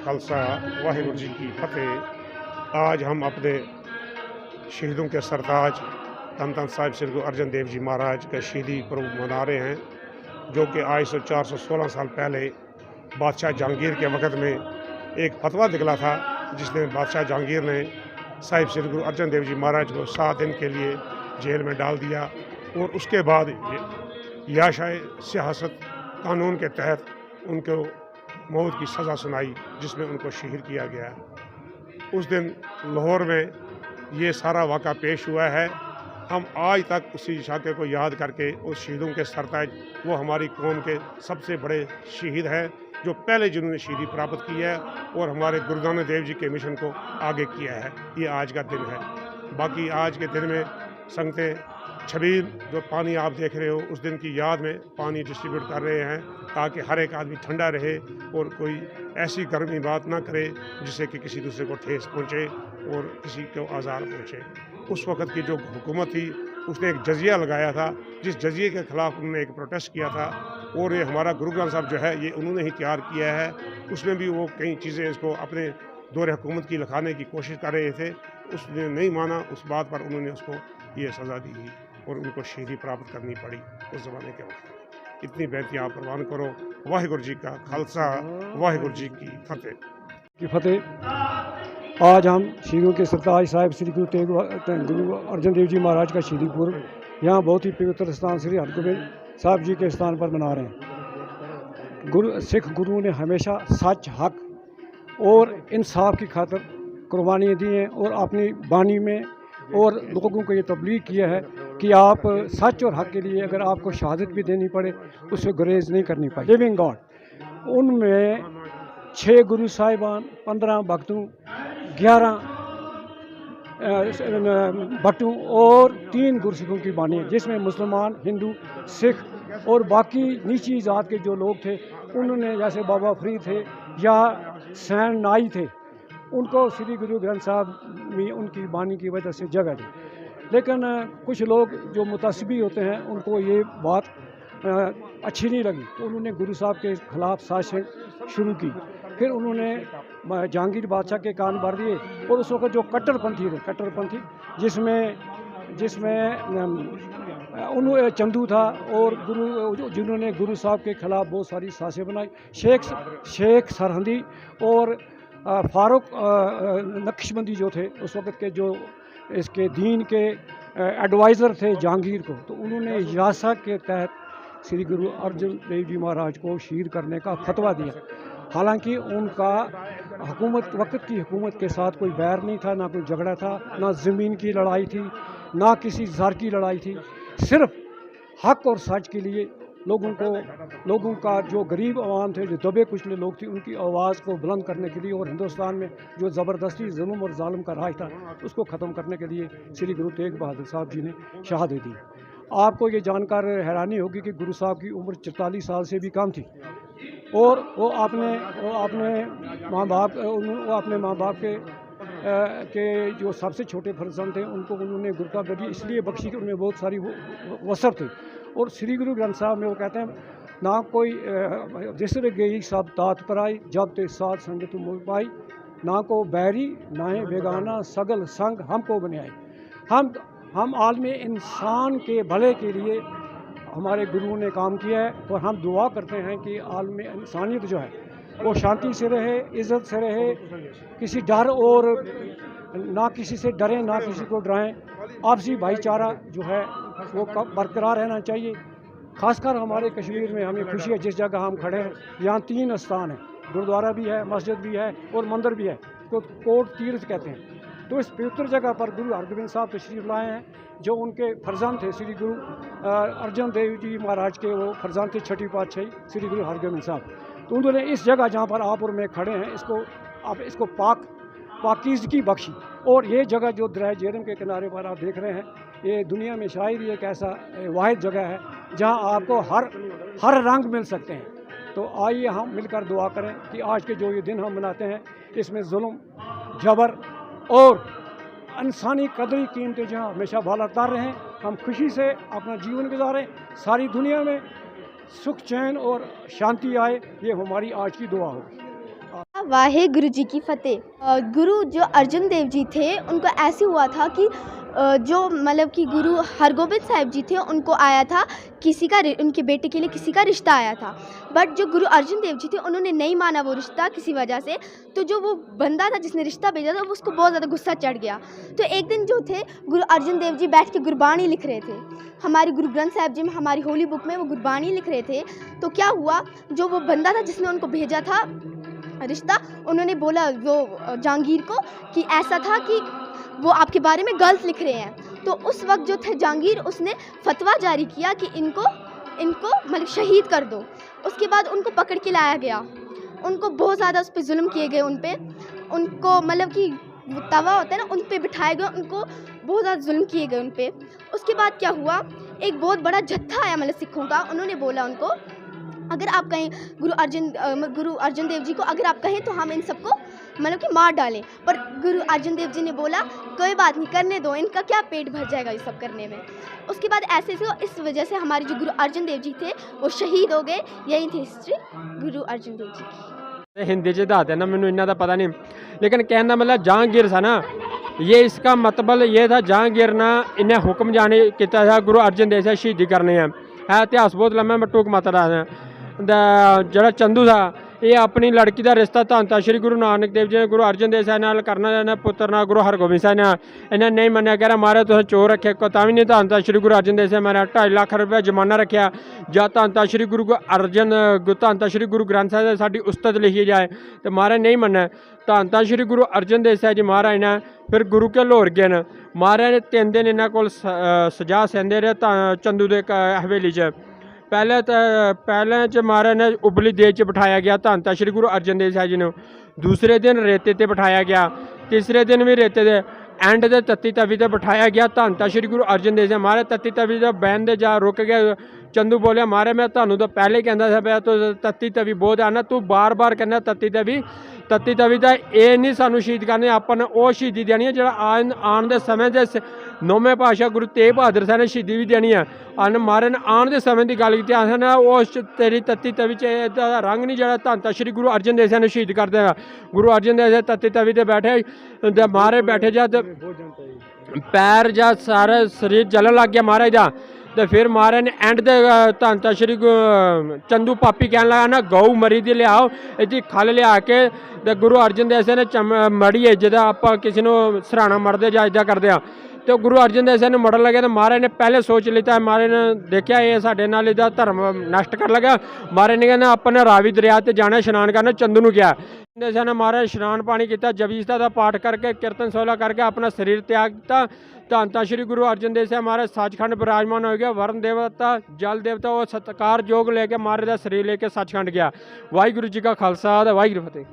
खालसा वाहिगुरू जी की फतेह। आज हम अपने शहीदों के सरताज धन धन साहिब श्री गुरु अर्जन देव जी महाराज का शहीदी पर्व मना रहे हैं, जो कि आज से 416 साल पहले बादशाह जहांगीर के वक़्त में एक फतवा निकला था, जिसमें बादशाह जहांगीर ने साहिब श्री गुरु अर्जन देव जी महाराज को 7 दिन के लिए जेल में डाल दिया और उसके बाद याशाए सियासत कानून के तहत उनको मौत की सज़ा सुनाई, जिसमें उनको शहीद किया गया। उस दिन लाहौर में ये सारा वाक़ा पेश हुआ है। हम आज तक उसी इशाके को याद करके उस शहीदों के सरताज, वो हमारी कौम के सबसे बड़े शहीद हैं, जो पहले जिन्होंने शहीदी प्राप्त की है और हमारे गुरु नानक देव जी के मिशन को आगे किया है। ये आज का दिन है। बाकी आज के दिन में संगतें छबील जो पानी आप देख रहे हो, उस दिन की याद में पानी डिस्ट्रीब्यूट कर रहे हैं, ताकि हर एक आदमी ठंडा रहे और कोई ऐसी गर्मी बात ना करे जिससे कि किसी दूसरे को ठेस पहुँचे और किसी को आज़ार पहुँचे। उस वक़्त की जो हुकूमत थी, उसने एक जजिया लगाया था, जिस जजिए के ख़िलाफ़ उन्होंने एक प्रोटेस्ट किया था और ये हमारा गुरु ग्रंथ साहब जो है, ये उन्होंने ही तैयार किया है। उसमें भी वो कई चीज़ें इसको अपने दौरे हुकूमत की लिखाने की कोशिश कर रहे थे, उसने नहीं माना। उस बात पर उन्होंने उसको ये सज़ा दी और उनको शहीदी प्राप्त करनी पड़ी उस ज़माने के वक्त। इतनी बेनती आप प्रवान करो। वाहिगुरू जी का खालसा, वाहिगुरू जी की फतेह। आज हम शहीदों के सरताज साहिब श्री गुरु अर्जन देव जी महाराज का शहीदी पूर्व यहाँ बहुत ही पवित्र स्थान श्री हरगोबिंद साहब जी के स्थान पर मना रहे हैं। सिख गुरुओं ने हमेशा सच, हक और इंसाफ की खातिर कुर्बानियाँ दी हैं और अपनी बानी में और लोगों को ये तबलीग किया है कि आप सच और हक के लिए अगर आपको शहादत भी देनी पड़े, उससे गुरेज नहीं करनी पड़े। लिविंग गॉड, उनमें 6 गुरु साहिबान, 15 भक्तों, 11 भट्टों और 3 गुरसिखों की बानी है, जिसमें मुसलमान, हिंदू, सिख और बाकी नीची जात के जो लोग थे, उन्होंने जैसे बाबा फरीद थे या सैन नाई थे, उनको श्री गुरु ग्रंथ साहब में उनकी बानी की वजह से जगह दी। लेकिन कुछ लोग जो मुतअस्सिबी होते हैं, उनको ये बात अच्छी नहीं लगी, तो उन्होंने गुरु साहब के ख़िलाफ़ साजिश शुरू की। फिर उन्होंने जहांगीर बादशाह के कान भर दिए और उस वक्त जो कट्टरपंथी जिसमें उन चंदू था और जिन्होंने गुरु साहब के ख़िलाफ़ बहुत सारी साजिशें बनाई। शेख सरहंदी और फारूक नक्शबंदी जो थे, उस वक़्त के जो इसके दीन के एडवाइज़र थे जहांगीर को, तो उन्होंने यासा के तहत श्री गुरु अर्जन देव जी महाराज को शहीद करने का फतवा दिया। हालांकि उनका वक़्त की हुकूमत के साथ कोई बैर नहीं था, ना कोई झगड़ा था, ना ज़मीन की लड़ाई थी, ना किसी ज़र की लड़ाई थी। सिर्फ हक और सच के लिए लोगों का जो गरीब आवाम थे, जो दबे कुचले लोग थे, उनकी आवाज़ को बुलंद करने के लिए और हिंदुस्तान में जो ज़बरदस्ती जुल्म और ज़ालिम का राज था, उसको ख़त्म करने के लिए श्री गुरु तेग बहादुर साहब जी ने शहादत दी। आपको ये जानकर हैरानी होगी कि गुरु साहब की उम्र 44 साल से भी कम थी और वो अपने माँ बाप के जो सबसे छोटे फर्जंद थे, उनको उन्होंने गुरता गदी इसलिए बख्शी कि उनमें बहुत सारी वसफ़ थी। और श्री गुरु ग्रंथ साहब में वो कहते हैं, ना कोई जिसरे गई सब तात पर आई, जब ते साथ संगत मोह पाई, ना को बैरी ना है बेगाना, सगल संग हमको बनाए। हम आलमी इंसान के भले के लिए हमारे गुरुओं ने काम किया है और हम दुआ करते हैं कि आलमी इंसानियत जो है वो शांति से रहे, इज़्ज़त से रहे, किसी डर और ना किसी से डरें, ना किसी को डराएं। आपसी भाईचारा जो है वो बरकरार रहना चाहिए। खासकर हमारे कश्मीर में हमें खुशी है, जिस जगह हम खड़े हैं यहाँ 3 स्थान हैं, गुरुद्वारा भी है, मस्जिद भी है और मंदिर भी है, तो कोट तीर्थ कहते हैं। तो इस पवित्र जगह पर गुरु हरगोबिंद साहब तशरीफ़ लाए हैं, जो उनके फर्जंद थे श्री गुरु अर्जन देव जी महाराज के, वो फर्जंद थे 6ठी पातशाही श्री गुरु हरगोबिंद साहब। तो उन्होंने इस जगह जहाँ पर आप और मैं खड़े हैं, इसको पाकीज़गी बख्शी। और ये जगह जो दरिया झेलम के किनारे पर आप देख रहे हैं, ये दुनिया में शायद एक ऐसा वाहिद जगह है जहाँ आपको हर रंग मिल सकते हैं। तो आइए हम मिलकर दुआ करें कि आज के जो ये दिन हम मनाते हैं, इसमें जुल्म, जबर और इंसानी कदरी कीमतें जहाँ हमेशा बालातर रहें, हम खुशी से अपना जीवन गुजारें, सारी दुनिया में सुख चैन और शांति आए, ये हमारी आज की दुआ होगी। वाहे गुरु जी की फतेह। गुरु जो अर्जन देव जी थे उनको ऐसे हुआ था कि जो मतलब कि गुरु हरगोबिंद साहिब जी थे उनको आया था उनके बेटे के लिए किसी का रिश्ता आया था, बट जो गुरु अर्जन देव जी थे उन्होंने नहीं माना वो रिश्ता किसी वजह से। तो जो वो बंदा था जिसने रिश्ता भेजा था वो उसको बहुत ज़्यादा गुस्सा चढ़ गया। तो एक दिन जो थे गुरु अर्जन देव जी बैठ के गुरबाणी लिख रहे थे, हमारी गुरु ग्रंथ साहिब जी में हमारी होली बुक में वो गुरबाणी लिख रहे थे। तो क्या हुआ, जो वो बंदा था जिसने उनको भेजा था रिश्ता, उन्होंने बोला वो जहांगीर को कि ऐसा था कि वो आपके बारे में गलत लिख रहे हैं। तो उस वक्त जो थे जहांगीर, उसने फतवा जारी किया कि इनको मतलब शहीद कर दो। उसके बाद उनको पकड़ के लाया गया, उनको बहुत ज़्यादा उस पर जुल्म किए गए, उनको मतलब कि वो तवा होता है ना, उन पे बिठाए गए, उनको बहुत ज़्यादा जुल्म किए गए उन पे। उसके बाद क्या हुआ, एक बहुत बड़ा जत्था आया मतलब सिखों का, उन्होंने बोला उनको अगर आप कहें गुरु अर्जन देव जी को अगर आप कहें तो हम इन सबको मतलब कि मार डालें। पर गुरु अर्जन देव जी ने बोला कोई बात नहीं, करने दो, इनका क्या पेट भर जाएगा ये सब करने में। उसके बाद ऐसे इस वजह से हमारे जो गुरु अर्जन देव जी थे वो शहीद हो गए। यही थी हिस्ट्री गुरु अर्जन देव जी की। हिंदी च दस देना, मैनू इन्ना दा पता नहीं, लेकिन कहने का मतलब जहांगीर था ना, ये इसका मतलब ये था जहांगीर ने इन्हें हुक्म जारी किया था गुरु अर्जन देव से शहीदी करनी है इतिहास बहुत लंबा, मैं टूक मात्रा दस जरा चंदू था, ये अपनी लड़की का रिश्ता धन श्री गुरु नानक देव जी ने गुरु अर्जन देव साहब नाल करना, इन्हें पुत्र ना गुरु हरगोबिंद साहब ने इन्हें नहीं मन्या, कह रहा मारे तुम चोर रखे को भी नहीं, धन श्री गुरु अर्जन देव साहब मारे 2.5 लाख रुपया जमाना रखा, या धन श्री गुरु ग्रंथ साहब साड़ी उस्तत लिखी जाए, तो महाराज नहीं मन्ना। धन श्री गुरु अर्जन देव साहब जी महाराज ने फिर गुरु के लाहौर गए न, महाराज ने 3 दिन इन्होंने को सजा सहंदे रहे चंदू के हवेली च। पहले च महाराज ने उबली देर च बिठाया गया धन श्री गुरु अर्जन देव साहब जी ने, दूसरे दिन रेते ते बिठाया गया, तीसरे दिन भी रेते दे एंड दे तत्ती तवी ते बिठाया गया धन श्री गुरु अर्जन देव साहब। महाराज तत्ती तवी ते बहन दे जा रुक गया, चंदू बोलिया महाराज मैं थानू तो पहले ही कहता था पाया, तो तत्ती तवी बहुत है ना, तू बार बार कहना तत्ती तवी तो ये नहीं सानू शहीद करने, अपन वो शहीदी देनी है जो आने दे समय दे 9वें पातशाह गुरु तेग बहादुर साहब ने शहीदी भी देनी है। महाराज ने आने दे समय की गल की ना, उस तेरी तत्ती तवी च रंग नहीं जो धन श्री गुरु अर्जन देव साहब ने शहीद कर देगा। गुरु अर्जन देव साहब तत्ती तवी ते बैठे, महाराज बैठे जा पैर जा सारा शरीर जलन लग गया महाराज का। तो फिर महाराज ने एंड दे धन श्री चंदू पापी कहने लगा ना गऊ मरी दी लियाओ, इसकी खल लिया के तो गुरु अर्जन देव साहब ने मड़ी है जिदा आप किसी को सराहना मरते जा इदा करते हैं। तो गुरु अर्जन देव साहब ने मरन लगे तो महाराज ने पहले सोच लिया, महाराज ने देखा ये साढ़े नाल इहदा धर्म नष्ट कर लगा, महाराज ने कहना अपने रावी दरिया ते जाना स्नान करना। चंदू ने क्या देव साहब ने महाराज स्नान पानी किया, जपीसता का पाठ करके कीर्तन सोला करके अपना शरीर त्याग दिता। धन श्री गुरु अर्जन देव साहब महाराज सचखंड विराजमान हो गया, वरण देवता जल देवता वो सत्कार योग लेके महाराज का शरीर लेके सचखंड गया। वाहिगुरू जी का खालसा वाहिगुरू फतेह।